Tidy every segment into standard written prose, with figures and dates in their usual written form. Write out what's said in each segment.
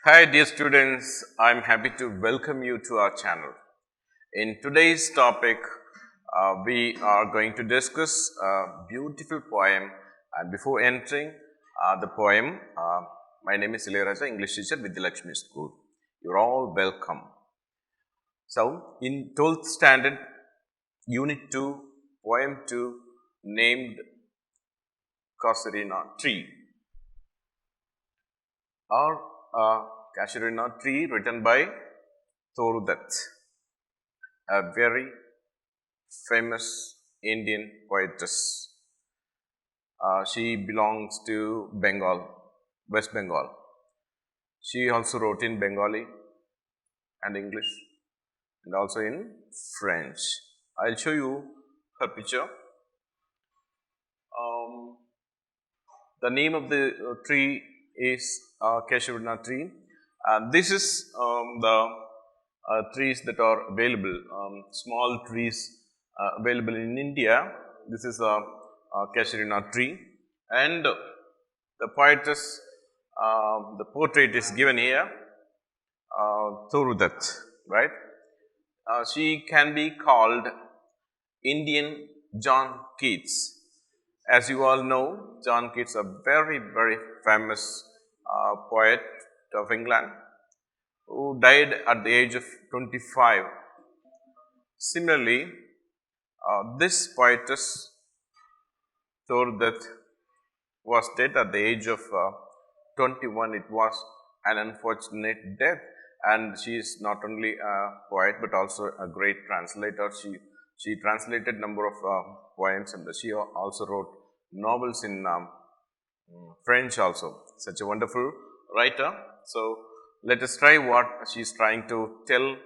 Hi dear students, I am happy to welcome you to our channel. In today's topic, we are going to discuss a beautiful poem, and before entering the poem, my name is Raja, English teacher, Vidhyalakshmi school. You are all welcome. So, in 12th standard, unit 2, poem 2, named Casuarina tree, or Casuarina tree written by Thorudat, a very famous Indian poetess. She belongs to Bengal, West Bengal. She also wrote in Bengali and English and also in French. I'll show you her picture. The name of the tree is Casuarina tree. This is the trees that are available, small trees available in India. This is a Casuarina tree, and the poetess, the portrait is given here, Thorudat, right? She can be called Indian John Keats. As you all know, John Keats, a very famous poet of England, who died at the age of 25. Similarly, this poetess Thorudat was dead at the age of 21. It was an unfortunate death, and she is not only a poet but also a great translator. She translated number of poems, and she also wrote novels in French also. Such a wonderful writer. So let us try what she is trying to tell,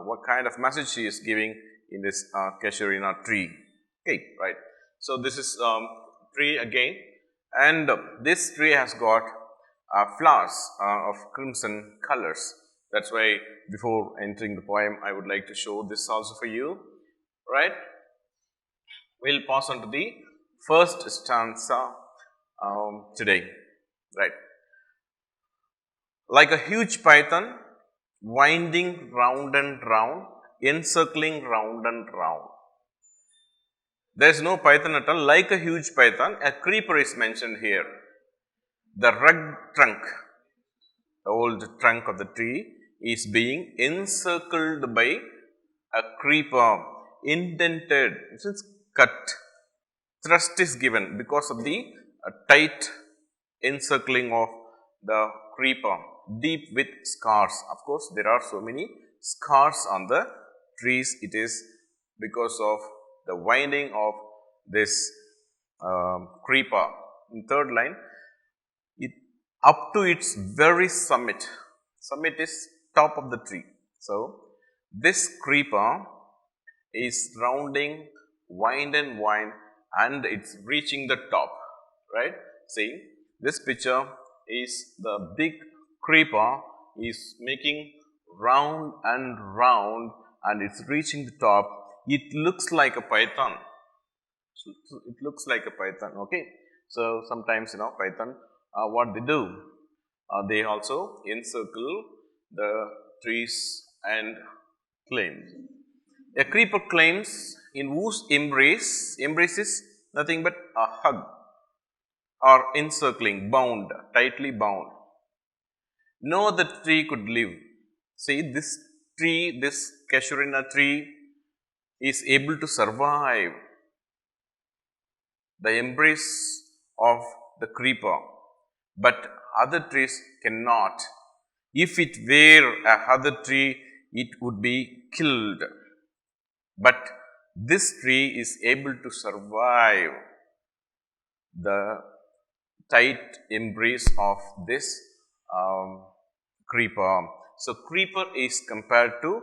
what kind of message she is giving in this Casuarina tree. Okay, right. So this is tree again, and this tree has got flowers of crimson colors. That's why before entering the poem, I would like to show this also for you, right? We'll pass on to the first stanza today, right? Like a huge python, winding round and round, encircling round and round. There is no python at all. Like a huge python, a creeper is mentioned here. The rugged trunk, the old trunk of the tree, is being encircled by a creeper, indented, it is cut. Thrust is given because of the tight encircling of the creeper, deep with scars. Of course, there are so many scars on the trees. It is because of the winding of this creeper. In third line, it up to its very summit. Summit is top of the tree. So this creeper is rounding, wind and wind, and it's reaching the top, right? See, this picture is the big creeper is making round and round, and it's reaching the top. It looks like a python. It looks like a python, okay? So sometimes, python, what they do, they also encircle the trees and claim. A creeper claims in whose embrace is nothing but a hug or encircling, bound, tightly bound. No other tree could live. See, this tree, this Casuarina tree, is able to survive the embrace of the creeper, but other trees cannot. If it were a other tree, it would be killed. But this tree is able to survive the tight embrace of this creeper. So creeper is compared to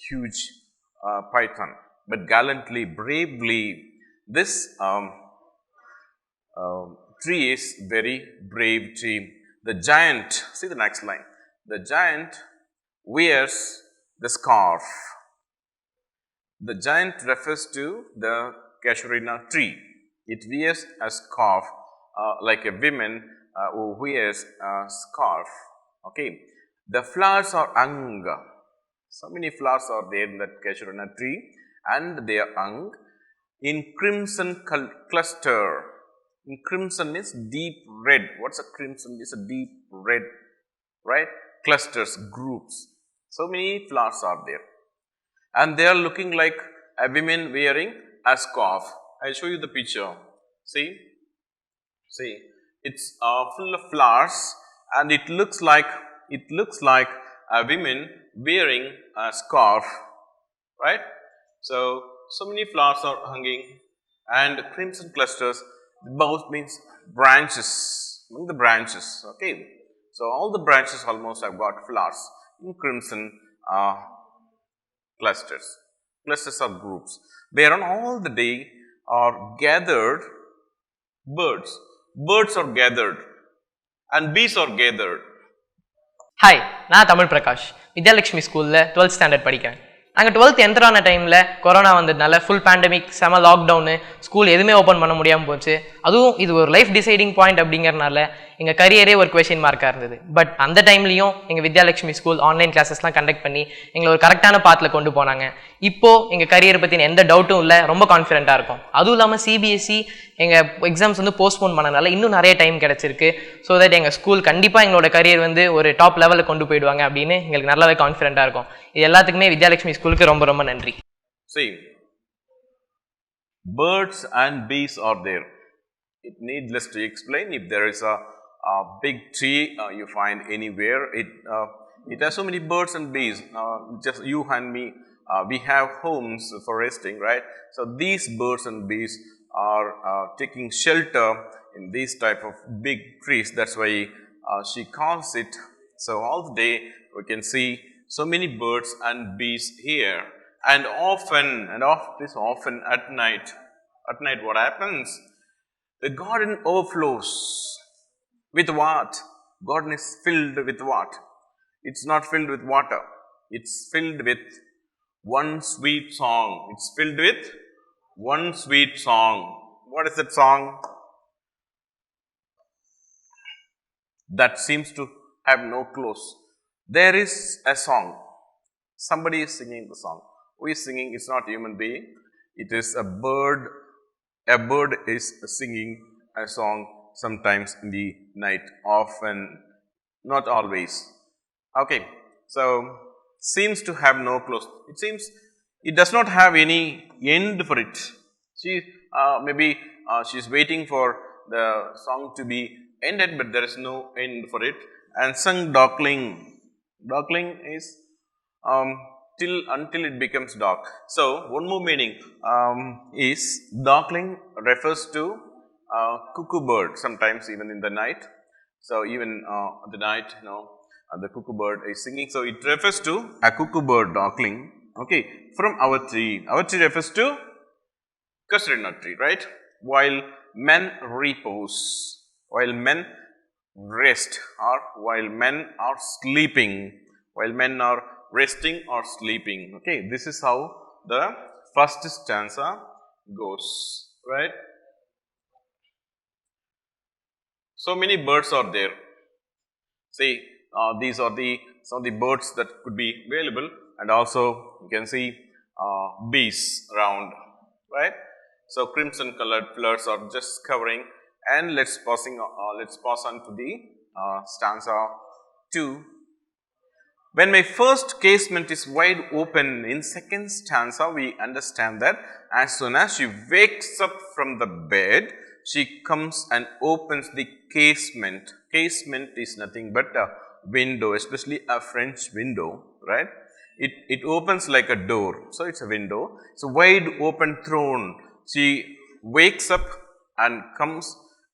huge python, but gallantly, bravely, this tree is very brave tree. The giant, see the next line, the giant wears the scarf. The giant refers to the Casuarina tree. It wears a scarf like a woman who wears a scarf. Okay, the flowers are hung. So many flowers are there in that Casuarina tree, and they are hung in crimson cluster. In crimson is deep red. What's a crimson? It's a deep red, right? Clusters, groups. So many flowers are there, and they are looking like a woman wearing a scarf. I'll show you the picture. See, it's full of flowers, and it looks like a woman wearing a scarf, right? So many flowers are hanging, and crimson clusters. Both means branches, among the branches. Okay, so all the branches almost have got flowers in crimson clusters. Clusters are groups. Whereon all the day are gathered birds. Birds are gathered and bees are gathered. Hi, நான் தமிழ் பிரகாஷ். வித்யாலக்ஷ்மி ஸ்கூலில் 12th standard படிக்கிறேன். நாங்கள் 12th enter ஆன டைமில் corona வந்ததுனால full pandemic, செம lockdown, school எதுவுமே open பண்ண முடியாமல் போச்சு. அதுவும் இது ஒரு லைஃப் டிசைடிங் பாயிண்ட் அப்படிங்கிறனால எங்கள் கரியரே ஒரு கொஷின் மார்க்காக இருந்தது. பட் அந்த டைம்லையும் எங்கள் வித்யாலக்ஷ்மி ஸ்கூல் ஆன்லைன் கிளாஸஸ்லாம் கண்டக்ட் பண்ணி எங்களை ஒரு கரெக்டான பாத்தில் கொண்டு போனாங்க. இப்போது எங்கள் கரியரை பற்றின எந்த டவுட்டும் இல்லை, ரொம்ப கான்ஃபிடென்ட்டாக இருக்கும். அதுவும் இல்லாமல் சிபிஎஸ்சி எங்கள் எக்ஸாம்ஸ் வந்து போஸ்ட்போன் பண்ணனால இன்னும் நிறைய டைம் கிடச்சிருக்கு. ஸோ தட் எங்கள் ஸ்கூல் கண்டிப்பாக எங்களோட கரியர் வந்து ஒரு டாப் லெவலில் கொண்டு போயிடுவாங்க அப்படின்னு எங்களுக்கு நல்லாவே கான்ஃபிடென்ட்டாக இருக்கும். இது எல்லாத்துக்குமே வித்யாலக்ஷ்மி ஸ்கூலுக்கு ரொம்ப ரொம்ப நன்றி. See, birds and bees are there. It needless to explain. If there is a big tree you find anywhere, it has so many birds and bees. Just you and me, we have homes for resting, right? So these birds and bees are taking shelter in these type of big trees. That's why she calls it. So all the day we can see so many birds and bees here, and often at night. At night, what happens? The garden overflows with what? Garden is filled with what? It's not filled with water. It's filled with one sweet song. It's filled with one sweet song. What is that song? That seems to have no close. There is a song. Somebody is singing the song. Who is singing? It's not a human being. It is a bird. A bird is singing a song sometimes in the night, often, not always. Okay, so seems to have no close. It seems it does not have any end for it. She maybe she's waiting for the song to be ended, but there is no end for it. And sung darkling. Darkling is until it becomes dark. So one more meaning is darkling refers to cuckoo bird. Sometimes even in the night. So even the night, the cuckoo bird is singing. So it refers to a cuckoo bird darkling. Okay, from our tree. Our tree refers to Casuarina tree, right? While men repose, while men rest, or while men are sleeping, while men are resting or sleeping. Okay, this is how the first stanza goes, right? So many birds are there. See, these are some of the birds that could be available, and also you can see bees around, right? So crimson colored flowers are just covering, and let's pass on to the stanza 2. When my first casement is wide open, in second stanza we understand that as soon as she wakes up from the bed, she comes and opens the casement. Casement is nothing but a window, especially a French window, right? It opens like a door, so it's a window. It's a wide open throne. She wakes up and comes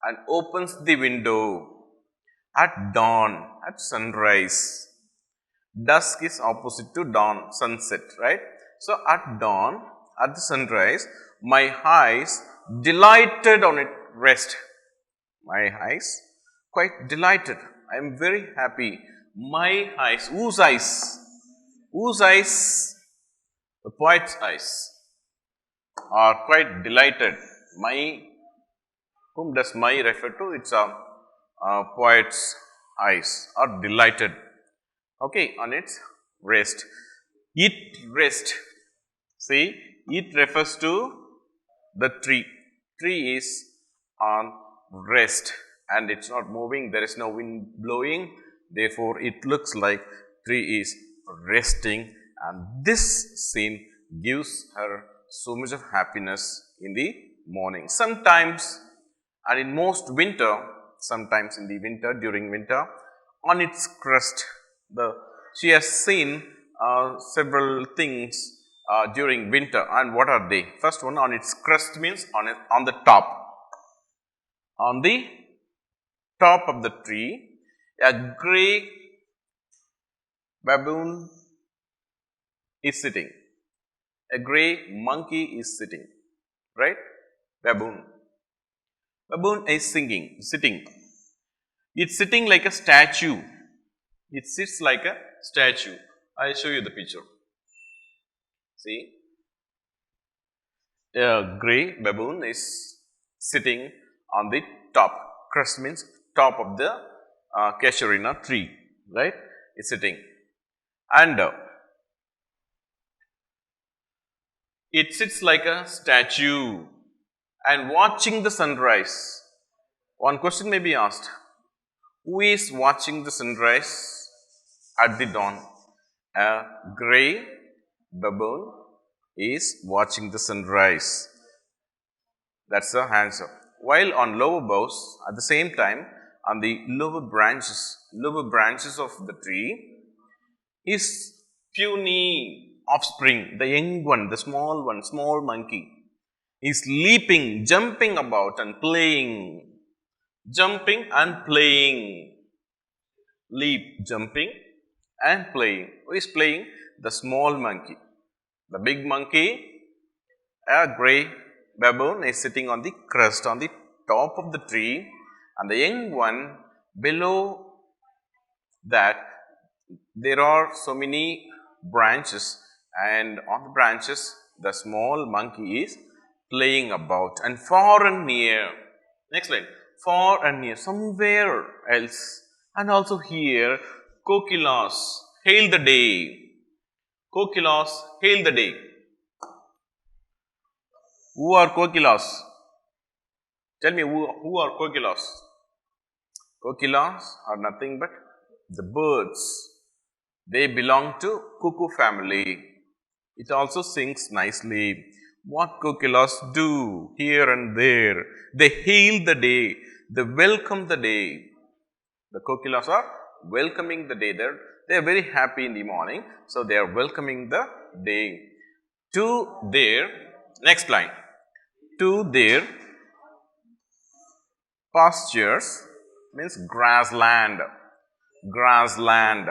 and opens the window at dawn, at sunrise. Dusk is opposite to dawn, sunset, right? So at dawn, at the sunrise, my eyes delighted on it rest. My eyes quite delighted. I am very happy. My eyes, whose eyes? Whose eyes? The poet's eyes are quite delighted. My, whom does my refer to? It's a poet's eyes are delighted. Okay, on its rest. It rest. See, it refers to the tree. Tree is on rest and it's not moving. There is no wind blowing. Therefore, it looks like tree is resting, and this scene gives her so much of happiness in the morning. Sometimes, and in most winter, sometimes in the winter, during winter, on its crest, she has seen several things during winter. And what are they? First one, on its crest means on the top. On the top of the tree, a grey baboon is sitting. A grey monkey is sitting, right? Baboon. Baboon is sitting. It's sitting like a statue. It sits like a statue. I'll show you the picture. See, a grey baboon is sitting on the top. Crest means top of the Casuarina tree, right? It's sitting. And it sits like a statue and watching the sunrise. One question may be asked, who is watching the sunrise at the dawn? A grey baboon is watching the sunrise. That's the answer. While on lower boughs, at the same time, on the lower branches of the tree, his puny offspring, the young one, the small monkey, is leaping, jumping about and playing. Jumping and playing. Leap, jumping and playing. Who is playing? The small monkey. The big monkey, a grey baboon, is sitting on the crest, on the top of the tree, and the young one below that there are so many branches, and on the branches the small monkey is playing about, and far and near, next line, far and near, somewhere else, and also here, coquillas hail the day. Coquillas hail the day. Who are coquillas? Tell me, who are coquillas? Coquillas are nothing but the birds. They belong to cuckoo family. It also sings nicely. What coquillas do here and there? They hail the day. They welcome the day. The coquillas are welcoming the day. They are very happy in the morning. So, they are welcoming the day. To their, next line, to their pastures means grassland. Grassland.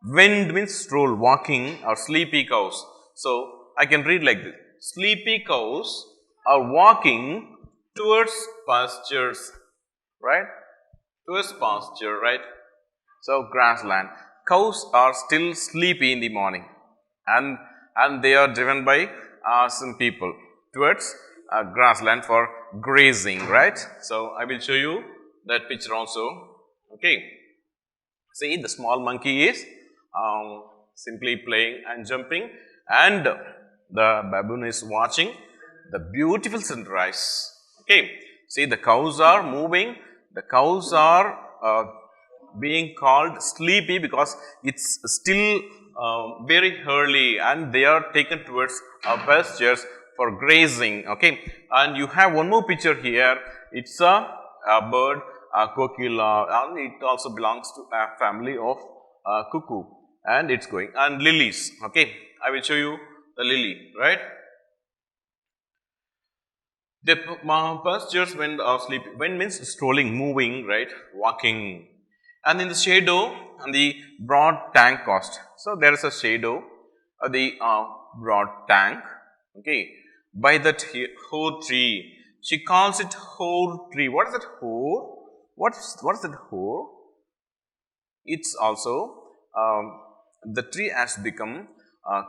Wind means stroll, walking, or sleepy cows. So, I can read like this. Sleepy cows are walking towards pastures, right? Towards pasture, right? So, grassland. Cows are still sleepy in the morning, and they are driven by some people towards grassland for grazing, right? So, I will show you that picture also. Okay. See, the small monkey is simply playing and jumping, and the baboon is watching the beautiful sunrise. Okay. See, the cows are moving. The cows are being called sleepy because it's still very early, and they are taken towards pastures for grazing. Okay. And you have one more picture here. It's a bird, coquilla, and it also belongs to a family of cuckoo, and it's going, and lilies. Okay. I will show you the lily, right? The pastures when are sleeping. When means strolling, moving, right? Walking. And in the shadow and the broad tank cost. So, there is a shadow of the broad tank. Okay. By that hoar tree. She calls it hoar tree. What is that hoar? What's that hoar? It's also the tree has become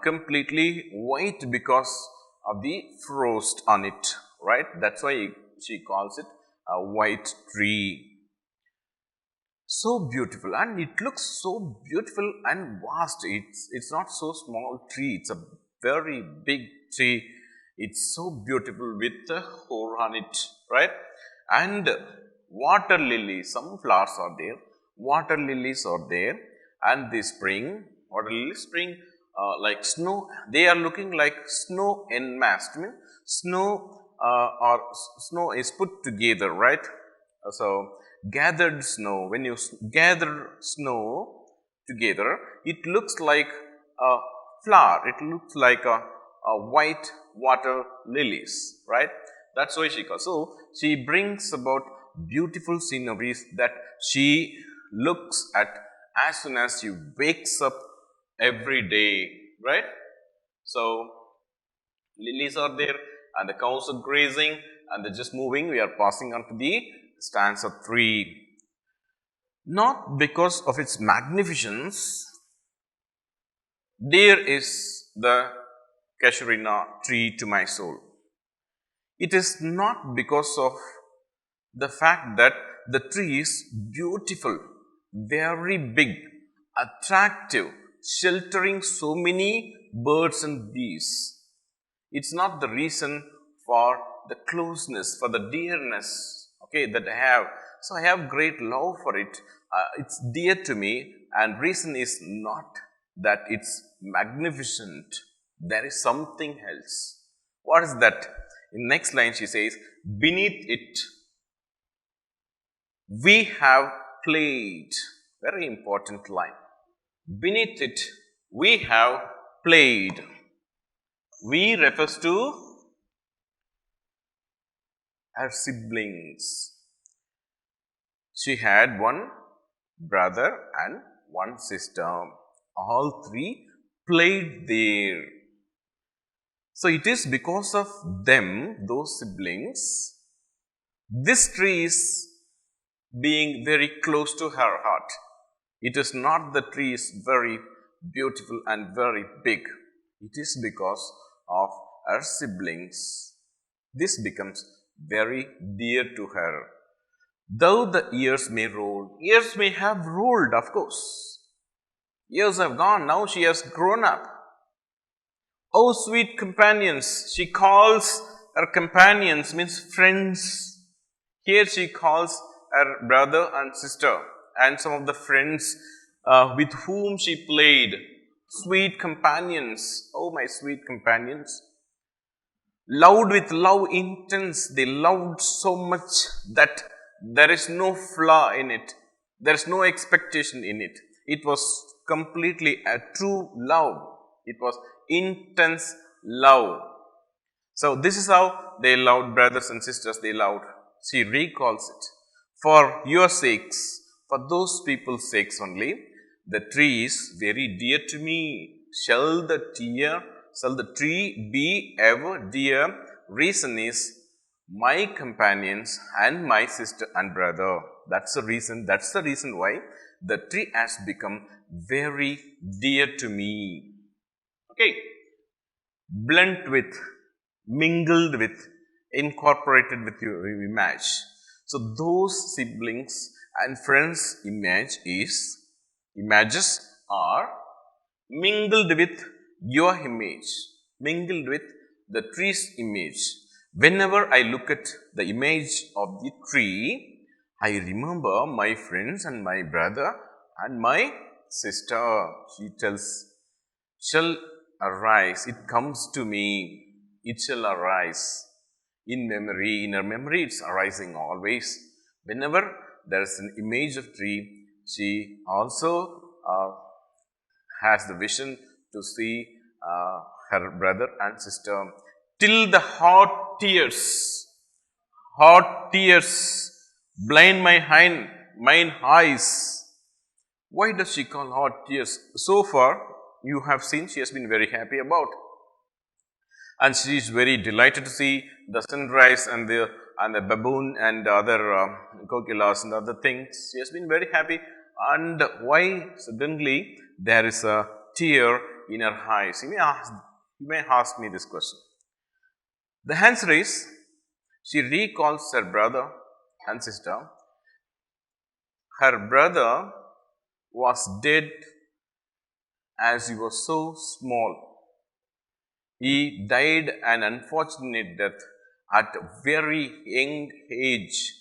completely white because of the frost on it, right? That's why she calls it a white tree. So beautiful, and it looks so beautiful and vast. It's not so small tree, it's a very big tree. It's so beautiful with the hole on it, right? And water lilies, some flowers are there, water lilies are there, and they spring, water lilies spring like snow. They are looking like snow en masse. I mean, snow or snow is put together, right? So gathered snow, when you gather snow together, it looks like a flower, it looks like a white water lilies, right? That's why she calls. So she brings about beautiful sceneries that she looks at as soon as she wakes up every day, right? So lilies are there, and the cows are grazing, and they're just moving. We are passing on to the stanza 3. Not because of its magnificence, dear is the Casuarina tree to my soul. It is not because of the fact that the tree is beautiful, very big, attractive, sheltering so many birds and bees. It's not the reason for the closeness, for the dearness, okay, that I have. So I have great love for it. It's dear to me, and reason is not that it's magnificent. There is something else. What is that? In next line she says, beneath it we have played. Very important line. Beneath it we have played. We refers to her siblings. She had one brother and one sister. All three played there. So it is because of them, those siblings, this tree is being very close to her heart. It is not the tree is very beautiful and very big. It is because of her siblings. This becomes very dear to her. Though the years may roll, years may have rolled, of course. Years have gone, now she has grown up. Oh, sweet companions, she calls her companions, means friends. Here she calls her brother and sister and some of the friends with whom she played. Sweet companions, oh my sweet companions. Loved with love intense, they loved so much that there is no flaw in it. There is no expectation in it. It was completely a true love. It was intense love. So this is how they loved, brothers and sisters, they loved. She recalls it. For your sakes, for those people's sakes only, the tree is very dear to me. Shall the tree be ever dear? Reason is my companions and my sister and brother. That's the reason. That's the reason why the tree has become very dear to me. Okay. Blent with, mingled with, incorporated with your image. So those siblings and friends images are mingled with your image, mingled with the tree's image. Whenever I look at the image of the tree, I remember my friends and my brother and my sister. She tells, shall arise, it comes to me, it shall arise. In memory, in her memory, it's arising always. Whenever there is an image of tree, she also has the vision to see her brother and sister. Till the hot tears blind mine eyes. Why does she call hot tears? So far, you have seen she has been very happy about. And she is very delighted to see the sunrise and the baboon and other coquillas and other things. She has been very happy. And why suddenly there is a tear in her eyes? You may ask me this question. The answer is, she recalls her brother and sister. her brother was dead as he was so small. He died an unfortunate death at a very young age.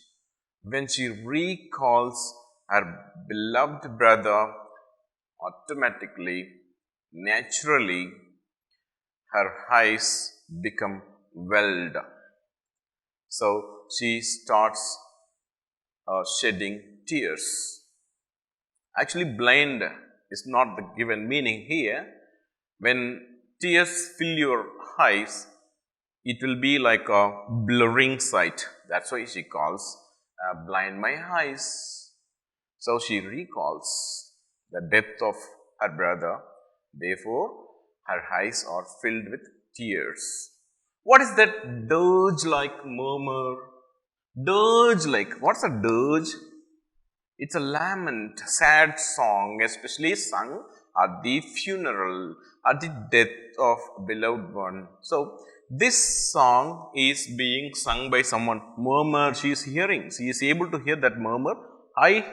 When she recalls her beloved brother, automatically, naturally, her eyes become welled. So she starts shedding tears. Actually, blind is not the given meaning here. When tears fill your eyes, it will be like a blurring sight. That's why she calls blind my eyes. So she recalls the death of her brother. Therefore, her eyes are filled with tears. What is that dirge-like murmur? Dirge-like. What's a dirge? It's a lament, sad song, especially sung at the funeral, at the death of a beloved one. So, this song is being sung by someone. Murmur, she is hearing. She is able to hear that murmur. I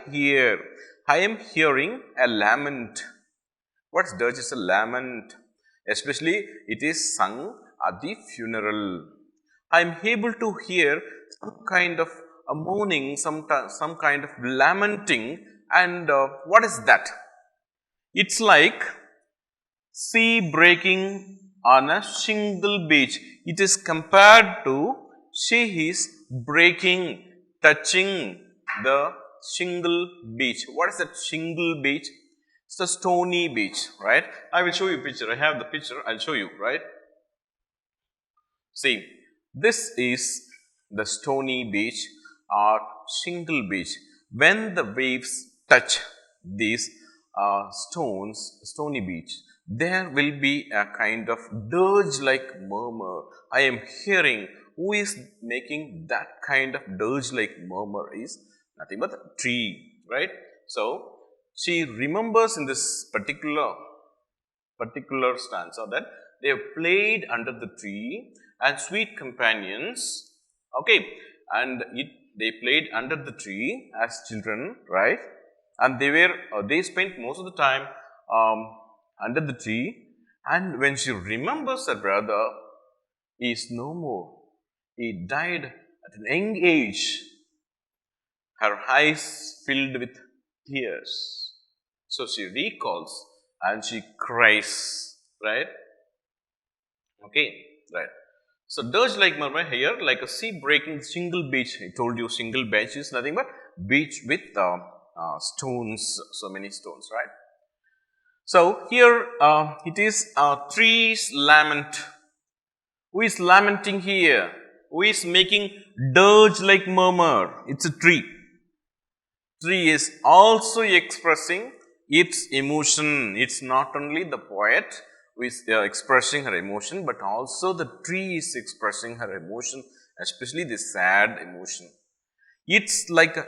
am hearing a lament. What's dirge? Is a lament. Especially, it is sung at the funeral. I am able to hear some kind of a moaning, some kind of lamenting, and what is that? It's like sea breaking on a shingle beach. It is compared to she is breaking, touching the shingle beach. What is that shingle beach? It's a stony beach, right? I will show you a picture. I have the picture. I'll show you, right? See, this is the stony beach or shingle beach. When the waves touch these stony beach, there will be a kind of dirge-like murmur. I am hearing. Who is making that kind of dirge-like murmur is nothing but a tree, right? So, she remembers in this particular stanza that they have played under the tree and sweet companions, okay, and they played under the tree as children, right? And they spent most of the time under the tree. And when she remembers her brother, he is no more. He died at an young age. Her eyes filled with tears. So she recalls and she cries, right? Okay, right. So dirge-like murmur here, like a sea breaking single beach. I told you single beach is nothing but beach with stones, so many stones, right? So here it is trees lament. Who is lamenting here? Who is making dirge-like murmur? It's a tree. Tree is also expressing its emotion. It's not only the poet who is expressing her emotion, but also the tree is expressing her emotion, especially the sad emotion. It's like a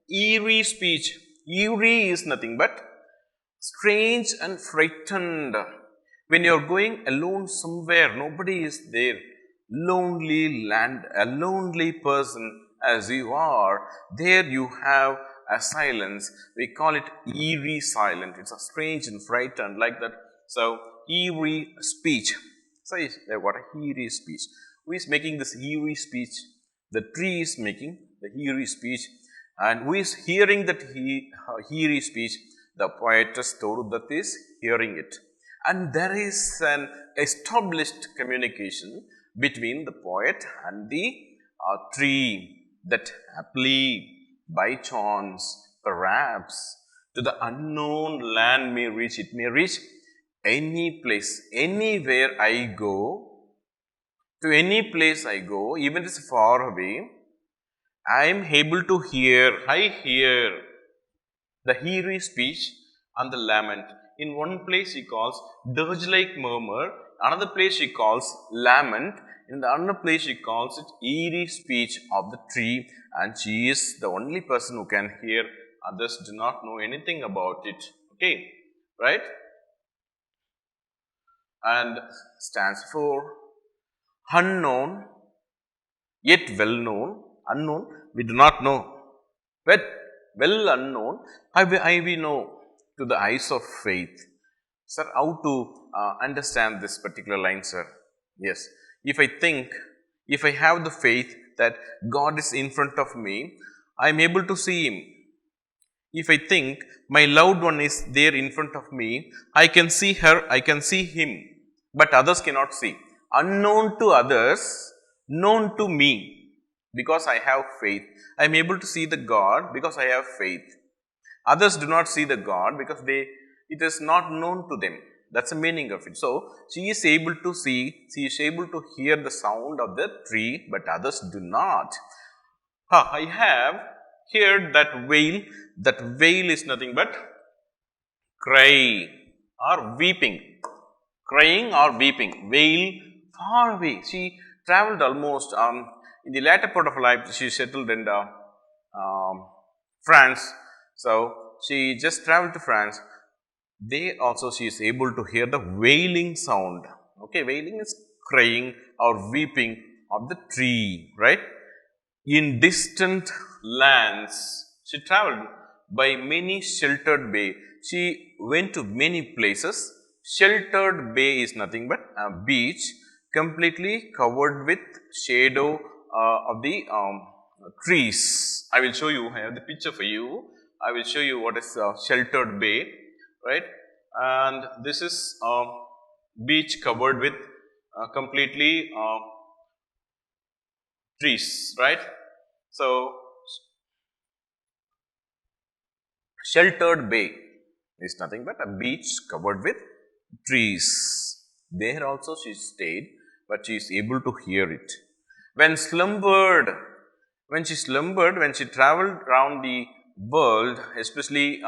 eerie speech. Eerie is nothing but strange and frightened. When you're going alone somewhere, nobody is there. Lonely land, a lonely person as you are, there you have a silence. We call it eerie silent. It's a strange and frightened like that. So, eerie speech. So, what a eerie speech. Who is making this eerie speech? The tree is making the eerie speech. And who is hearing that eerie speech? The poetess Torudat is hearing it. And there is an established communication between the poet and the tree that happily, by chance, perhaps, to the unknown land may reach. It may reach any place, anywhere I go, to any place I go, even if it's far away, I am able to hear, I hear the eerie speech and the lament. In one place he calls dirge-like murmur, another place he calls lament, in the other place he calls it eerie speech of the tree, and she is the only person who can hear. Others do not know anything about it. Okay, right? And stands for unknown, yet well known. Unknown, we do not know. But well unknown, we know to the eyes of faith. Sir, how to understand this particular line, sir? Yes, if I think, if I have the faith that God is in front of me, I am able to see Him. If I think my loved one is there in front of me, I can see her, I can see him, but others cannot see. Unknown to others, known to me, because I have faith. I am able to see the God because I have faith. Others do not see the God because it is not known to them. That's the meaning of it. So, she is able to see, she is able to hear the sound of the tree, but others do not. I have heard that wail. That wail is nothing but cry or weeping. Crying or weeping. Wail far away. She traveled almost, in the latter part of her life, she settled in France. So, she just traveled to France. They also, she is able to hear the wailing sound. Okay, wailing is crying or weeping of the tree, right? In distant lands, she traveled by many sheltered bay. She went to many places. Sheltered bay is nothing but a beach completely covered with shadow of the trees. I will show you, I have the picture for you. I will show you what is sheltered bay, right? And this is beach covered with completely trees, right? So, sheltered bay is nothing but a beach covered with trees. There also she stayed, but she is able to hear it. When she slumbered, when she traveled around the world, especially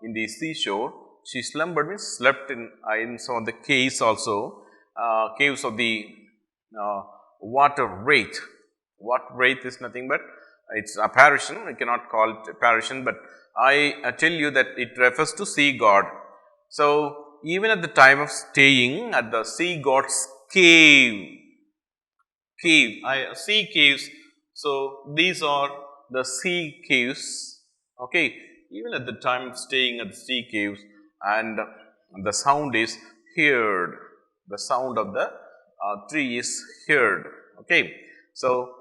in the seashore, she slumbered means slept in some of the caves also, caves of the water wraith. What wraith is nothing but it's apparition. We cannot call it apparition, but I tell you that it refers to sea god. So even at the time of staying at the sea god's sea caves. So these are the sea caves. Okay, even at the time of staying at the sea caves, and the sound is heard. The sound of the tree is heard. Okay, so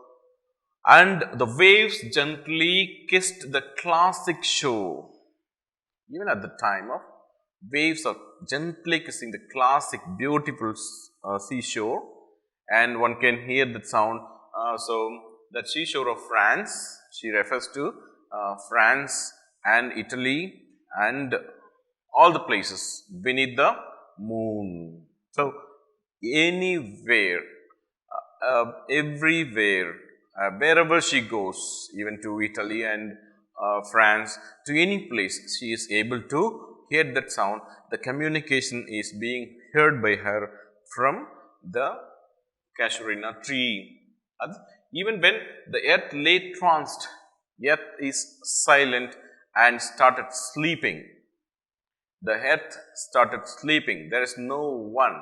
and the waves gently kissed the classic shore. Even at the time of waves are gently kissing the classic beautiful seashore, and one can hear that sound. So the seashore of France, she refers to France and Italy and all the places beneath the moon. So anywhere, everywhere, wherever she goes, even to Italy and France, to any place, she is able to hear that sound. The communication is being heard by her from the Casuarina tree. Even when the earth lay tranced, earth is silent and started sleeping. The earth started sleeping. There is no one,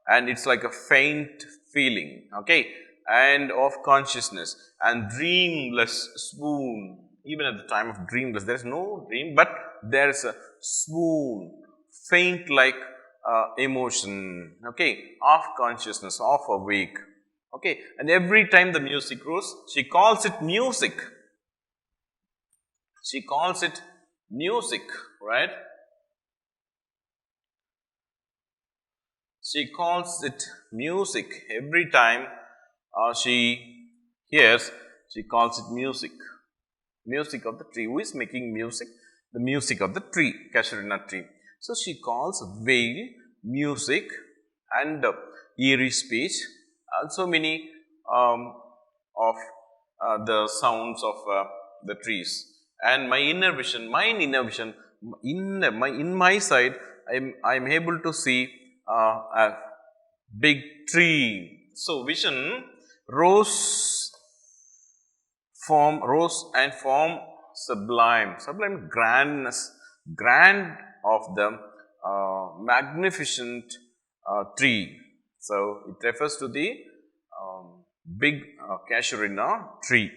and it's like a faint feeling, okay, and of consciousness and dreamless swoon. Even at the time of dreamless, there is no dream, but there is a swoon, faint like emotion, okay, of consciousness, of awake, okay. And every time the music grows, she calls it music. She calls it music, right? She calls it music. Every time she hears, she calls it music. Music of the tree. Who is making music? The music of the tree, Casuarina tree. So she calls wail, music, and eerie speech. So many of the sounds of the trees. And my inner vision, in my side, I'm able to see a big tree. So vision rose and form sublime grandness, grand of the magnificent tree. So it refers to the big Casuarina tree.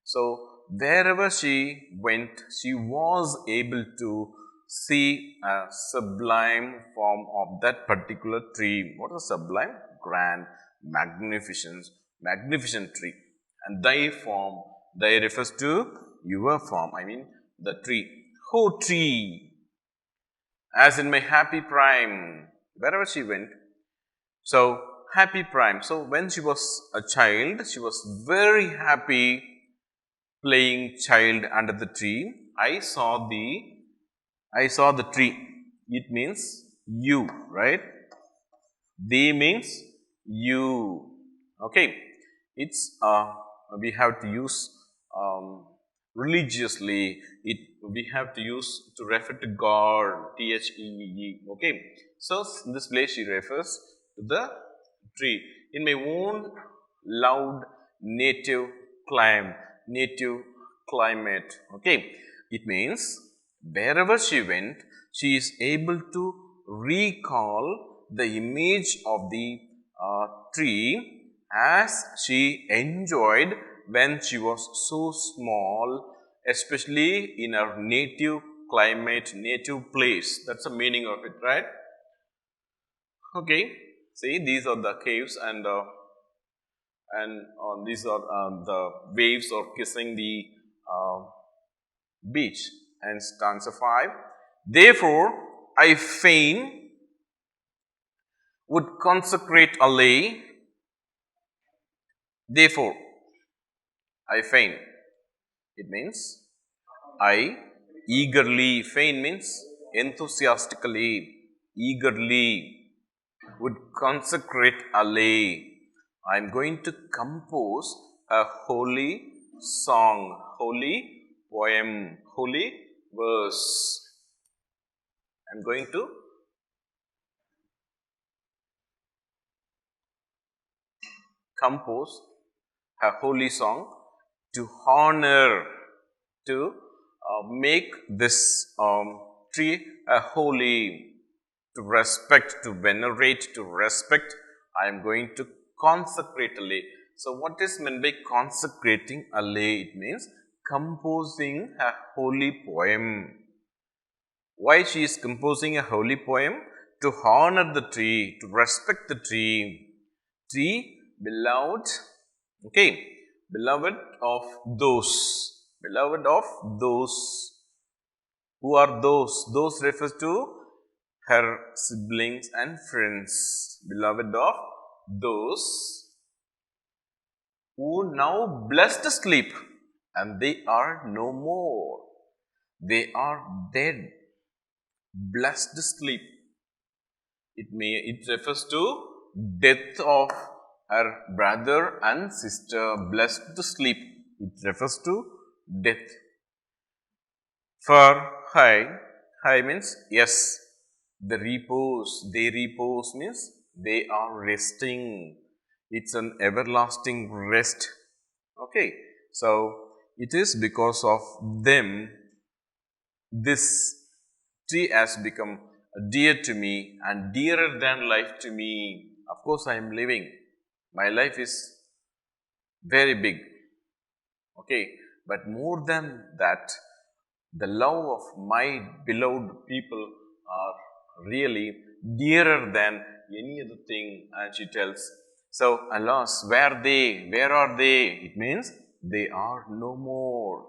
So wherever she went, she was able to see a sublime form of that particular tree. What is sublime? Grand, magnificent tree. And thy form, thy refers to your form, I mean the tree. Oh tree, as in my happy prime, wherever she went. So, happy prime. So, when she was a child, she was very happy playing child under the tree. I saw the tree. It means you, right? The means you. Okay. It's we have to use religiously. We have to use to refer to God. Thee. Okay. So in this place she refers to the tree. In my own loud native climate. Okay. It means wherever she went, she is able to recall the image of the tree as she enjoyed when she was so small, especially in her native climate, native place. That's the meaning of it, right? Okay. See, these are the caves, and these are the waves are kissing the beach. And stanza 5. Therefore, I fain would consecrate a lay. Therefore, I fain. It means I eagerly. Fain means enthusiastically, eagerly would consecrate a lay. I am going to compose a holy song, holy poem, holy verse. I am going to compose a holy song to honor, to make this tree a holy, to respect, to venerate, to respect. I am going to consecrate a lay. So, what is meant by consecrating a lay? It means composing a holy poem. Why she is composing a holy poem? To honor the tree, to respect the tree. Tree, beloved, okay, beloved of those. Who are those? Those refers to her siblings and friends. Beloved of those who now blessed sleep, and they are no more. They are dead. Blessed sleep. It refers to death of her brother and sister. Blessed sleep. It refers to death. For high means yes. The repose, they repose means they are resting. It's an everlasting rest. Okay. So, it is because of them this tree has become dear to me and dearer than life to me. Of course, I am living. My life is very big. Okay. But more than that, the love of my beloved people are really dearer than any other thing, and she tells. So, alas, where are they? Where are they? It means they are no more.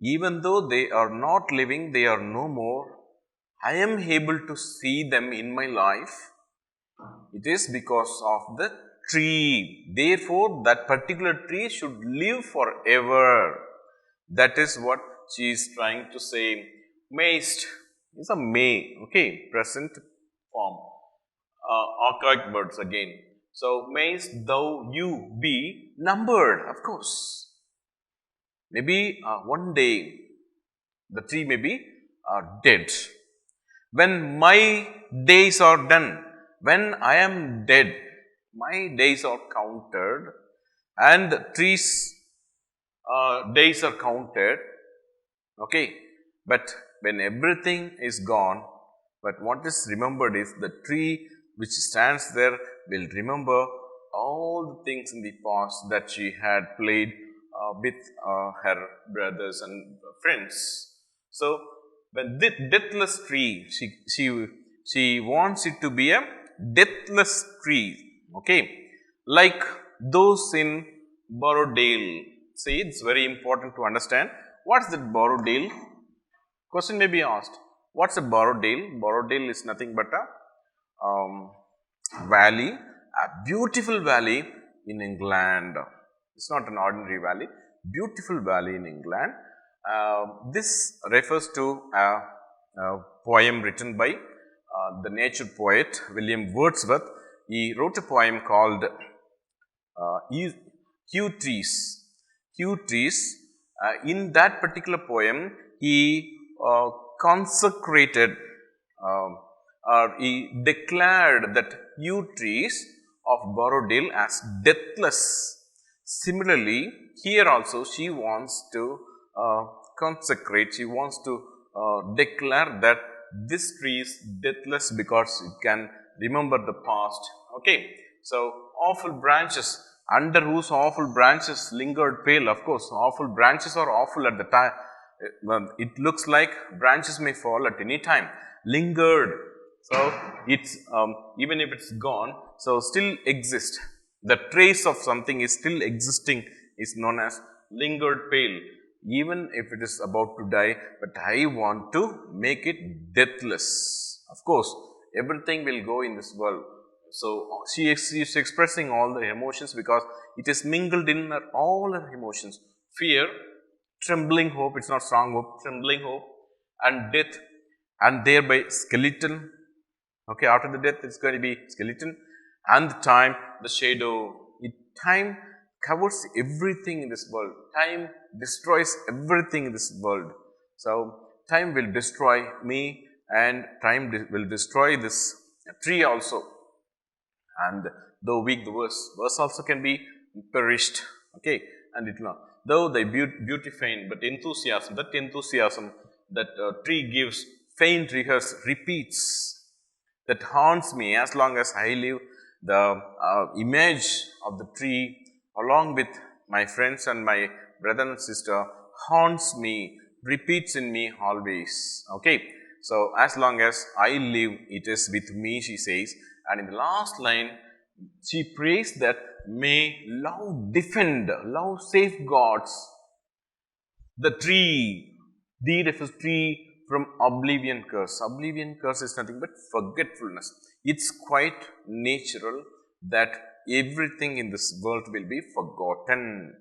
Even though they are not living, they are no more. I am able to see them in my life. It is because of the tree. Therefore, that particular tree should live forever. That is what she is trying to say. Mayst is a may, okay, present form. Archaic words again. So, mayst thou you be numbered, of course. Maybe one day the tree may be dead. When my days are done, when I am dead, my days are counted, and the trees days are counted. Okay, but when everything is gone, but what is remembered is the tree which stands there will remember all the things in the past that she had played with her brothers and friends. So, when deathless tree, she wants it to be a deathless tree, okay, like those in Borrowdale. See, it's very important to understand what's that Borrowdale. Question may be asked, what's a Borrowdale? Borrowdale is nothing but a valley, a beautiful valley in England. It's not an ordinary valley, beautiful valley in England. This refers to a poem written by the nature poet William Wordsworth. He wrote a poem called Yew Trees. Yew Trees. In that particular poem, he consecrated or he declared that yew trees of Borrowdale as deathless. Similarly, here also she wants to consecrate, she wants to declare that this tree is deathless because it can remember the past. Okay, so awful branches, under whose awful branches lingered pale. Of course, awful branches are awful at the time. It looks like branches may fall at any time. Lingered, so it's even if it's gone, so still exists. The trace of something is still existing is known as lingered pale. Even if it is about to die, but I want to make it deathless. Of course, everything will go in this world. So she is expressing all the emotions because it is mingled in her, all her emotions. Fear, trembling hope, it's not strong hope, trembling hope, and death, and thereby skeleton. Okay, after the death, it's going to be skeleton, and the time, the shadow. Time covers everything in this world. Time destroys everything in this world. So, time will destroy me, and time will destroy this tree also. And though weak the verse also can be perished. Okay, and it will not. Though they beauty faint, but enthusiasm, that tree gives, faint repeats, that haunts me as long as I live. The image of the tree, along with my friends and my brother and sister, haunts me, repeats in me always. Okay, so as long as I live, it is with me, she says. And in the last line, she prays that may love defend, love safeguards the tree, deed of a tree from oblivion curse. Oblivion curse is nothing but forgetfulness. It's quite natural that everything in this world will be forgotten.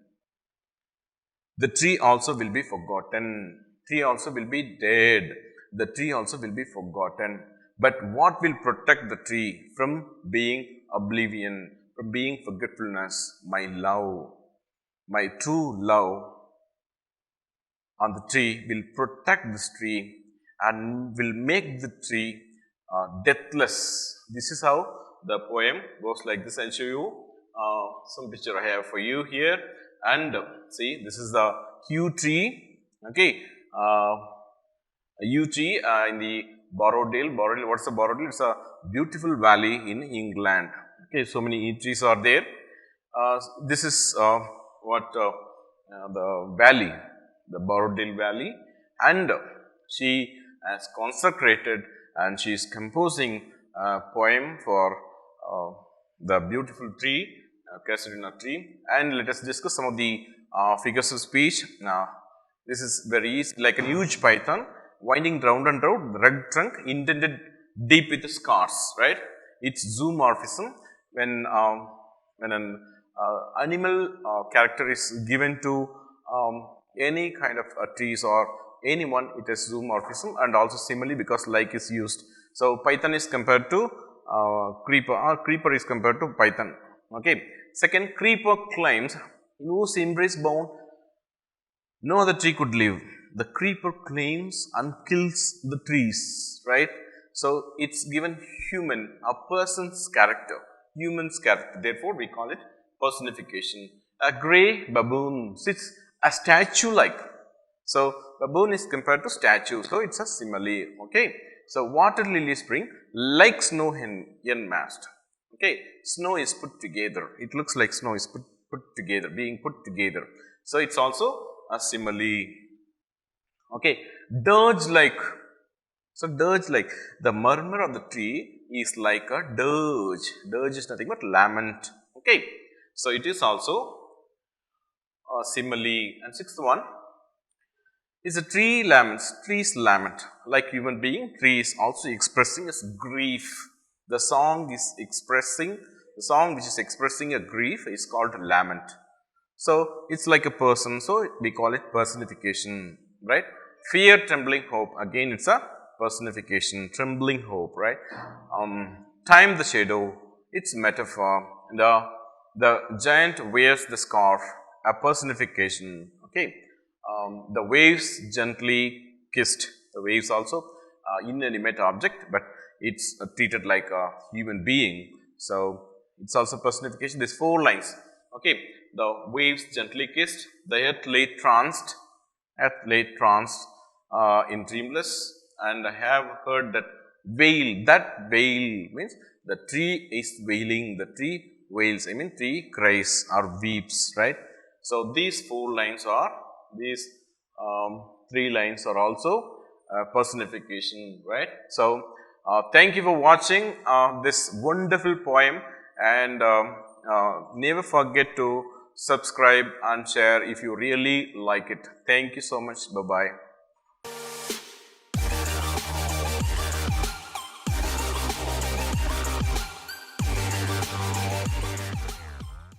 The tree also will be forgotten. Tree also will be dead. The tree also will be forgotten. But what will protect the tree from being oblivion, from being forgetfulness? My love, my true love on the tree will protect this tree and will make the tree deathless. This is how the poem goes like this. I'll show you some picture I have for you here. And see, this is the yew tree. Okay, yew tree in the Borrowdale. What's the Borrowdale? It's a beautiful valley in England. Okay, so many yew trees are there. This is the valley, the Borrowdale Valley, and she has consecrated and she is composing a poem for the beautiful tree, Casuarina tree. And let us discuss some of the figures of speech. This is very easy, like a huge python winding round and round, the red trunk indented deep with scars, right? It's zoomorphism. When an animal character is given to any kind of trees or anyone, it is zoomorphism, and also similarly because like is used. So, python is compared to creeper, or creeper is compared to python. Okay. Second, creeper claims in whose embrace bound no other tree could live. The creeper claims and kills the trees, right? So, it's given human, a person's character, human's character. Therefore, we call it personification. A grey baboon sits a statue like. So, baboon is compared to statue. So, it's a simile. Okay. So, water lily spring like snow enmassed. Okay. Snow is put together. It looks like snow is put together, being put together. So, it is also a simile. Okay, dirge like. So, dirge like, the murmur of the tree is like a dirge. Dirge is nothing but lament. Okay, so it is also a simile. And sixth one is a tree laments, trees lament. Like human being, tree is also expressing its grief. The song which is expressing a grief is called lament. So, it is like a person, so we call it personification, right. Fear, trembling, hope, again it is a personification, trembling hope, right. Time, the shadow, it's metaphor. The giant wears the scarf, a personification, okay. The waves gently kissed, the waves also inanimate object, but it's treated like a human being. So, it's also personification. There's 4 lines, okay. The waves gently kissed, the earth lay tranced, in dreamless, and I have heard that wail. That wail means the tree is wailing, the tree wails, I mean tree cries or weeps, right. So, these 4 lines are, these 3 lines are also personification, right. So, thank you for watching this wonderful poem, and never forget to subscribe and share if you really like it. Thank you so much. Bye-bye.